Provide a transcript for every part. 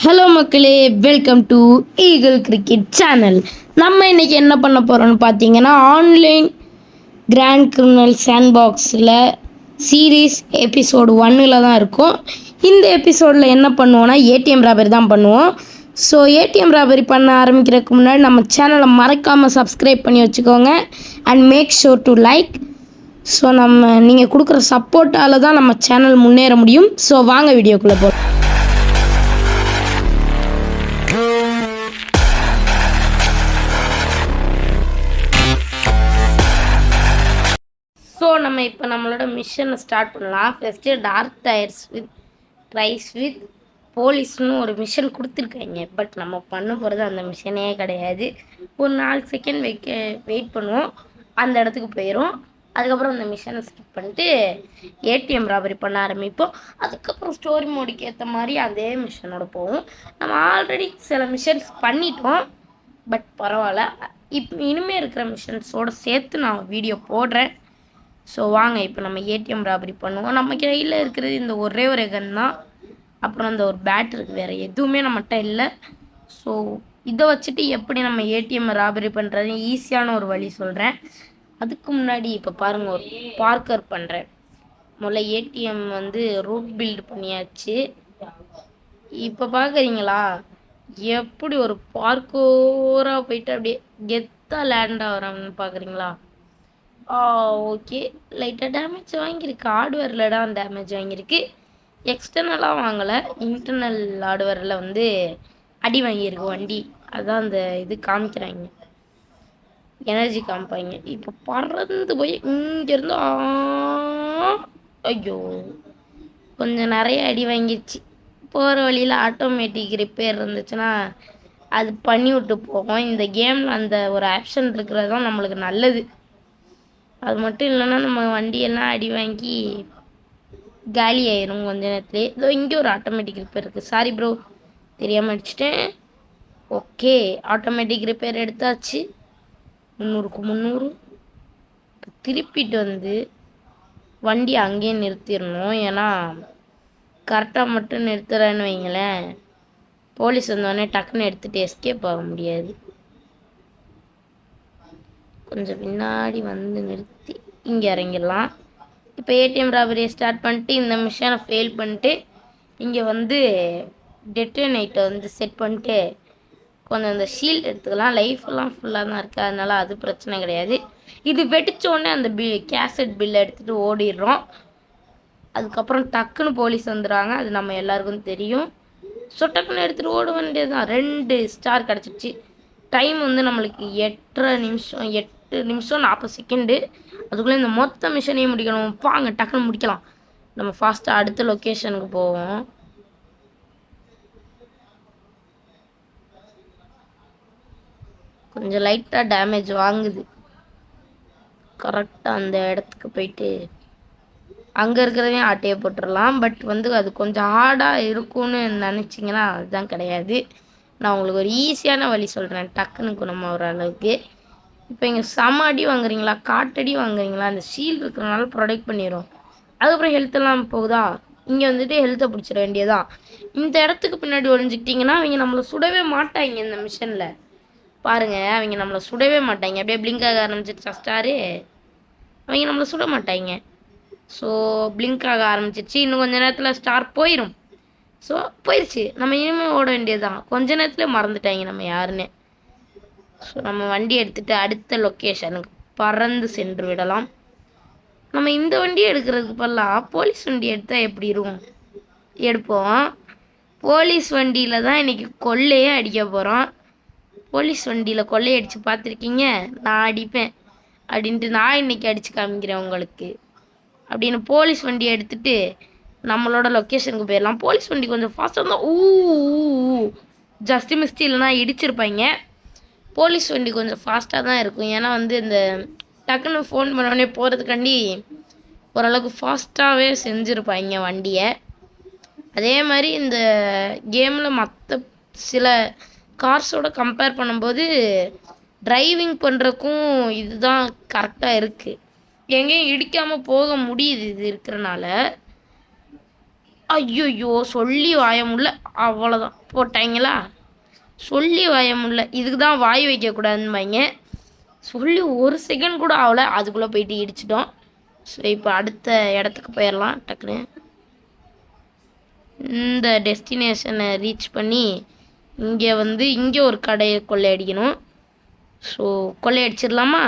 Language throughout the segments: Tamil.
ஹலோ மக்களே, welcome to Eagle Cricket channel. நம்ம இன்றைக்கி என்ன பண்ண போகிறோம்னு பார்த்தீங்கன்னா, ஆன்லைன் கிராண்ட் கிரிமினல் சாண்ட்பாக்ஸில் சீரீஸ் எபிசோடு 1ல் தான் இருக்கும். இந்த எபிசோடில் என்ன பண்ணுவோன்னா, ஏடிஎம் ராபரி தான் பண்ணுவோம். ஸோ ஏடிஎம் ராபரி பண்ண ஆரம்பிக்கிறதுக்கு முன்னாடி நம்ம சேனலை மறக்காமல் சப்ஸ்கிரைப் பண்ணி வச்சுக்கோங்க and make sure to like. So நீங்கள் கொடுக்குற சப்போர்ட்டால் தான் நம்ம சேனல் முன்னேற முடியும். ஸோ வாங்க வீடியோக்குள்ளே போகலாம். ஸோ நம்ம இப்போ நம்மளோட மிஷனை ஸ்டார்ட் பண்ணலாம். First dark tyres with rice with போலீஸ்னு ஒரு மிஷன் கொடுத்துருக்காங்க. பட் நம்ம பண்ண போகிறது அந்த மிஷனே கிடையாது. ஒரு 4 செகண்ட் வெயிட் பண்ணுவோம், அந்த இடத்துக்கு போயிடும். அதுக்கப்புறம் அந்த மிஷனை ஸ்கிப் பண்ணிட்டு ஏடிஎம் ராபரி பண்ண ஆரம்பிப்போம். அதுக்கப்புறம் ஸ்டோரி மோடுக்கு ஏற்ற மாதிரி அதே மிஷனோட போவோம். நம்ம ஆல்ரெடி சில மிஷன்ஸ் பண்ணிட்டோம், பட் பரவாயில்ல. இனிமேல் இருக்கிற மிஷன்ஸோடு சேர்த்து நான் வீடியோ போடுறேன். ஸோ வாங்க இப்போ நம்ம ஏடிஎம் ராபரி பண்ணுவோம். நம்ம கையில் இருக்கிறது இந்த ஒரே ஒரு கன் தான், அப்புறம் அந்த ஒரு பேட் இருக்குது, வேறு எதுவுமே நம்மகிட்ட இல்லை. ஸோ இதை வச்சுட்டு எப்படி நம்ம ஏடிஎம் ராபரி பண்ணுறது ஈஸியான ஒரு வழி சொல்கிறேன். அதுக்கு முன்னாடி இப்போ பாருங்கள், ஒரு பார்க்கர் பண்ணுறேன். முதல்ல ஏடிஎம் ரூட் பில்டு பண்ணியாச்சு. இப்போ பார்க்குறீங்களா எப்படி ஒரு பார்க்கோராக போயிட்டு அப்படியே கெத்தாக லேண்ட் ஆகிறான்னு பார்க்குறீங்களா? ஓகே, லைட்டாக டேமேஜ் வாங்கியிருக்கு. ஹார்ட்வேரில் தான் டேமேஜ் வாங்கியிருக்கு, எக்ஸ்டர்னலாக வாங்கலை. இன்டர்னல் ஹார்ட்வேரில் அடி வாங்கியிருக்கு வண்டி. அதான் அந்த இது காமிக்கிறாங்க, எனர்ஜி காமிப்பாங்க. இப்போ பறந்து போய் இங்கேருந்து ஐயோ கொஞ்சம் நிறைய அடி வாங்கிடுச்சு. போகிற வழியில் ஆட்டோமேட்டிக் ரிப்பேர் இருந்துச்சுன்னா அது பண்ணி விட்டு போகும். இந்த கேமில் அந்த ஒரு ஆப்ஷன் இருக்கிறது தான் நம்மளுக்கு நல்லது. அது மட்டும் இல்லைன்னா நம்ம வண்டியெல்லாம் அடி வாங்கி காலி ஆயிரும் கொஞ்ச நேரத்துலேயே. இதோ இங்கே ஒரு ஆட்டோமேட்டிக் ரிப்பேர் இருக்குது. சாரி ப்ரோ, தெரியாமல் அடிச்சிட்டேன். ஓகே, ஆட்டோமேட்டிக் ரிப்பேர் எடுத்தாச்சு. 300க்கு 300. இப்போ திருப்பிட்டு வண்டி அங்கேயே நிறுத்திடணும். ஏன்னா கரெக்டாக மட்டும் நிறுத்துறேன்னு வைங்களேன், போலீஸ் வந்தோடனே டக்குன்னு எடுத்துகிட்டு எஸ்கேப் ஆக முடியாது. கொஞ்சம் பின்னாடி நிறுத்தி இங்கே இறங்கிடலாம். இப்போ ஏடிஎம் ராபரியை ஸ்டார்ட் பண்ணிட்டு இந்த மிஷனை ஃபெயில் பண்ணிட்டு இங்கே டெட்டனேட்டை செட் பண்ணிட்டு கொஞ்சம் அந்த ஷீல்டு எடுத்துக்கலாம். லைஃப்லாம் ஃபுல்லாக தான் இருக்குது, அதனால் அது பிரச்சனை கிடையாது. இது வெடித்தோடனே அந்த கேசட் பில்லை எடுத்துகிட்டு ஓடிடுறோம். அதுக்கப்புறம் டக்குன்னு போலீஸ் வந்துடுவாங்க, அது நம்ம எல்லாருக்கும் தெரியும். ஸோ டக்குன்னு எடுத்துகிட்டு ஓட வேண்டியது தான். 2 ஸ்டார் கிடச்சிச்சு. டைம் நம்மளுக்கு 8 நிமிஷம் 40 செகண்டு. அதுக்குள்ளே இந்த மொத்த மிஷனையும் முடிக்கணும். வாங்க டக்குன்னு முடிக்கலாம். நம்ம ஃபாஸ்ட்டாக அடுத்த லொக்கேஷனுக்கு போவோம். கொஞ்சம் லைட்டாக டேமேஜ் வாங்குது. கரெக்டாக அந்த இடத்துக்கு போயிட்டு அங்கே இருக்கிறதையும் ஆட்டையை போட்டுடலாம். பட் அது கொஞ்சம் ஹார்டாக இருக்கும்னு நினச்சிங்கன்னா அதுதான் கிடையாது. நான் உங்களுக்கு ஒரு ஈஸியான வழி சொல்கிறேன், டக்குன்னு குணமாகிற அளவுக்கு. இப்போ இங்கே செம அடி வாங்குறீங்களா, காட்டடி வாங்குறீங்களா, அந்த ஷீல்டு இருக்கிறனால ப்ரொடெக்ட் பண்ணிடும். அதுக்கப்புறம் ஹெல்த்தெல்லாம் போகுதா, இங்கே ஹெல்த்தை பிடிச்சிட வேண்டியதான். இந்த இடத்துக்கு பின்னாடி ஒழிஞ்சிக்கிட்டிங்கன்னா அவங்க நம்மளை சுடவே மாட்டாங்க. இந்த மிஷனில் பாருங்கள், அவங்க நம்மளை சுடவே மாட்டாங்க. அப்படியே பிளிங்க் ஆக ஆரம்பிச்சிருச்சா ஸ்டாரு, அவங்க நம்மளை சுட மாட்டாங்க. ஸோ பிளிங்க் ஆக ஆரம்பிச்சிருச்சு. இன்னும் கொஞ்சம் நேரத்தில் ஸ்டார் போயிடும். ஸோ போயிடுச்சு, நம்ம இனிமேல் ஓட வேண்டியது தான். கொஞ்ச நேரத்தில் மறந்துட்டாங்க நம்ம யாருன்னு. ஸோ நம்ம வண்டி எடுத்துகிட்டு அடுத்த லொக்கேஷனுக்கு பறந்து சென்று விடலாம். நம்ம இந்த வண்டியை எடுக்கிறதுக்கு பதிலாக போலீஸ் வண்டி எடுத்தால் எப்படி இருக்கும்? எடுப்போம். போலீஸ் வண்டியில் தான் இன்றைக்கி கொள்ளையே அடிக்க போகிறோம். போலீஸ் வண்டியில் கொள்ளையை அடித்து பார்த்துருக்கீங்க, நான் அடிப்பேன் அப்படின்ட்டு நான் இன்றைக்கி அடித்து காமிக்கிறேன் உங்களுக்கு அப்படின்னு. போலீஸ் வண்டியை எடுத்துகிட்டு நம்மளோட லொக்கேஷனுக்கு போயிடலாம். போலீஸ் வண்டி கொஞ்சம் ஃபாஸ்ட்டாக இருந்தால் ஜஸ்ட் மிஸ்டி இல்லைனா இடிச்சிருப்பாங்க. போலீஸ் வண்டி கொஞ்சம் ஃபாஸ்ட்டாக தான் இருக்கும். ஏன்னா இந்த டக்குன்னு ஃபோன் பண்ணோடனே போகிறதுக்காண்டி ஓரளவுக்கு ஃபாஸ்ட்டாகவே செஞ்சுருப்பாங்க வண்டியை. அதே மாதிரி இந்த கேமில் மற்ற சில கார்ஸோட கம்பேர் பண்ணும்போது டிரைவிங் பண்ணுறக்கும் இதுதான் கரெக்டாக இருக்குது. எங்கேயும் இடிக்காமல் போக முடியுது இது இருக்கிறனால. ஐயோ சொல்லி வாய முடியல. அவ்வளோதான் போட்டாங்களா. சொல்லி வாய முடியல. இதுக்கு தான் வாய் வைக்கக்கூடாதுன்னு சொல்லி ஒரு செகண்ட் கூட ஆகல, அதுக்குள்ளே போயிட்டு இடிச்சிட்டோம். ஸோ இப்போ அடுத்த இடத்துக்கு போயிடலாம் டக்குன்னு. இந்த டெஸ்டினேஷனை ரீச் பண்ணி இங்கே ஒரு கடையை கொள்ளையடிக்கணும். ஸோ கொள்ளையடிச்சிடலாமா?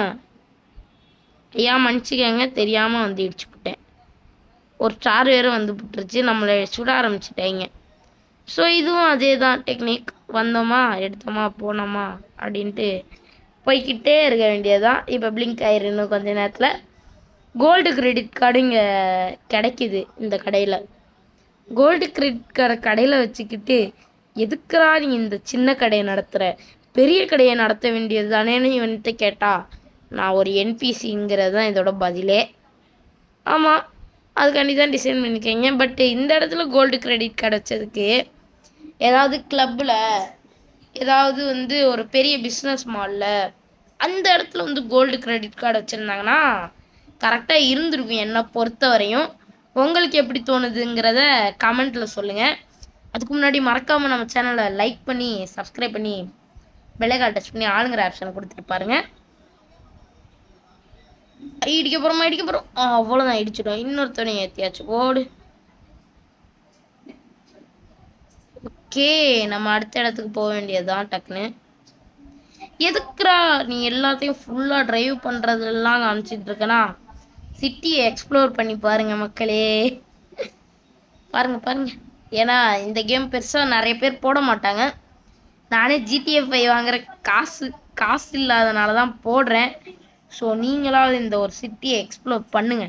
ஐயா மன்னிச்சிக்கங்க, தெரியாமல் வந்து இடிச்சுக்கிட்டேன். ஒரு ஸ்டார் வேறு வந்து விட்டுருச்சு, நம்மளை சுட ஆரம்பிச்சிட்டாங்க. ஸோ இதுவும் அதே தான் டெக்னிக். வந்தோமா எடுத்தோமா போனோமா அப்படின்ட்டு போய்கிட்டே இருக்க வேண்டியதுதான். இப்போ பிளிங்க் ஆயிரு இன்னும் கொஞ்ச நேரத்தில். கோல்டு கிரெடிட் கார்டு இங்கே கிடைக்கிது இந்த கடையில். கோல்டு கிரெடிட் கார்டை கடையில் வச்சுக்கிட்டு எதுக்குறா நீ இந்த சின்ன கடையை நடத்துகிற, பெரிய கடையை நடத்த வேண்டியது தானேன்னு இவன்கிட்ட கேட்டால், நான் ஒரு என்பிசிங்கிறது தான் இதோட பதிலே. ஆமாம், அதுக்காண்டி தான் டிசைன் பண்ணிக்கோங்க. பட் இந்த இடத்துல கோல்டு கிரெடிட் கார்டு வச்சதுக்கு ஏதாவது கிளப்பில், ஏதாவது ஒரு பெரிய பிஸ்னஸ் மாலில் அந்த இடத்துல கோல்டு கிரெடிட் கார்டு வச்சுருந்தாங்கன்னா கரெக்டாக இருந்திருக்கும் என்னை பொறுத்த வரையும். உங்களுக்கு எப்படி தோணுதுங்கிறத கமெண்ட்டில் சொல்லுங்கள். அதுக்கு முன்னாடி மறக்காமல் நம்ம சேனலை லைக் பண்ணி சப்ஸ்கிரைப் பண்ணி பெல்லைக்கான் டச் பண்ணி ஆளுங்கிற ஆப்ஷனை கொடுத்துட்டு பாருங்கள். இடிக்க போகிறோம். அவ்வளோதான், இடிச்சிடும். இன்னொருத்தவனை ஏற்றியாச்சு. ஓடு. ஓகே, நம்ம அடுத்த இடத்துக்கு போக வேண்டியதுதான் டக்குன்னு. எதுக்குறா நீ எல்லாத்தையும் ஃபுல்லாக ட்ரைவ் பண்ணுறதுலாம் காமிச்சிட்டு இருக்கனா? சிட்டியை எக்ஸ்ப்ளோர் பண்ணி பாருங்கள் மக்களே. பாருங்கள். ஏன்னா இந்த கேம் பெருசாக நிறைய பேர் போட மாட்டாங்க. நானே GTA 5 வாங்குற காசு இல்லாதனால தான் போடுறேன். ஸோ நீங்களாவது இந்த ஒரு சிட்டியை எக்ஸ்ப்ளோர் பண்ணுங்க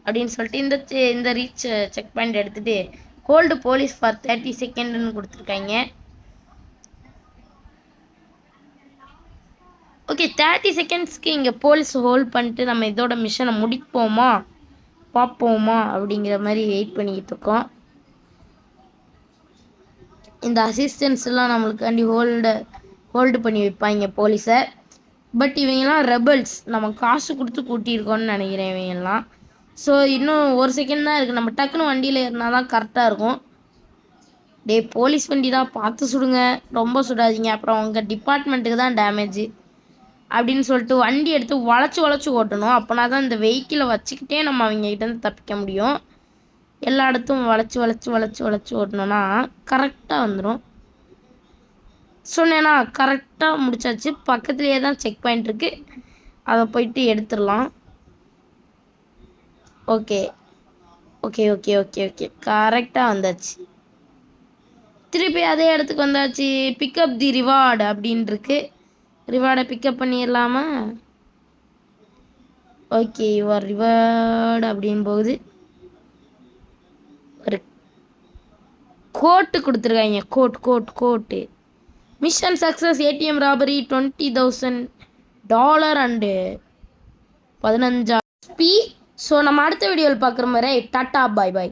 அப்படின்னு சொல்லிட்டு இந்த ரீச் செக் பாயிண்ட் எடுத்துகிட்டு ஹோல்டு போலீஸ் ஃபார் 30 செகண்ட்னு கொடுத்துருக்காங்க. ஓகே, 30 செகண்ட்ஸ்க்கு இங்கே போலீஸ் ஹோல்ட் பண்ணிட்டு நம்ம இதோட மிஷனை முடிப்போமா பார்ப்போமா அப்படிங்கிற மாதிரி வெயிட் பண்ணிக்கிட்டு இருக்கோம். இந்த அசிஸ்டன்ஸ்லாம் நம்மளுக்காண்டி ஹோல்டு பண்ணி வைப்பாங்க போலீஸை. பட் இவங்கெல்லாம் ரெபல்ஸ், நம்ம காசு கொடுத்து கூட்டியிருக்கோன்னு நினைக்கிறேன் இவங்கெல்லாம். ஸோ இன்னும் ஒரு செகண்ட் தான் இருக்குது. நம்ம டக்குன்னு வண்டியில் ஏறினா தான் கரெக்டாக இருக்கும். போலீஸ் வண்டி தான், பார்த்து சுடுங்க, ரொம்ப சுடாதீங்க, அப்புறம் உங்கள் டிபார்ட்மெண்ட்டுக்கு தான் டேமேஜ் அப்படின்னு சொல்லிட்டு வண்டி எடுத்து வளைச்சி ஓட்டணும். அப்போனா தான் இந்த வெஹிக்கிளை வச்சுக்கிட்டே நம்ம அவங்ககிட்டேருந்து தப்பிக்க முடியும். எல்லா இடத்தும் வளைச்சி ஓட்டணும்னா கரெக்டாக வந்துடும். சொன்னேன்னா கரெக்டாக முடிச்சாச்சு. பக்கத்துலேயே தான் செக் பாயிண்ட் இருக்குது, அதை போயிட்டு எடுத்துடலாம். ஓகே, கரெக்டாக வந்தாச்சு. திருப்பி அதே இடத்துக்கு வந்தாச்சு. பிக்கப் தி ரிவார்டு அப்படின்னு இருக்கு. ரிவார்டை பிக்கப் பண்ணிடலாமா? ஓகே, யுவர் ரிவார்டு அப்படின்னு போகுது. ஒரு கோட்டு கொடுத்துருக்காங்க. Code. Mission success, ATM robbery, $20,000 and 15 SP. So நம்ம அடுத்த வீடியோவில் பார்க்குற மாதிரி டாட்டா பாய்.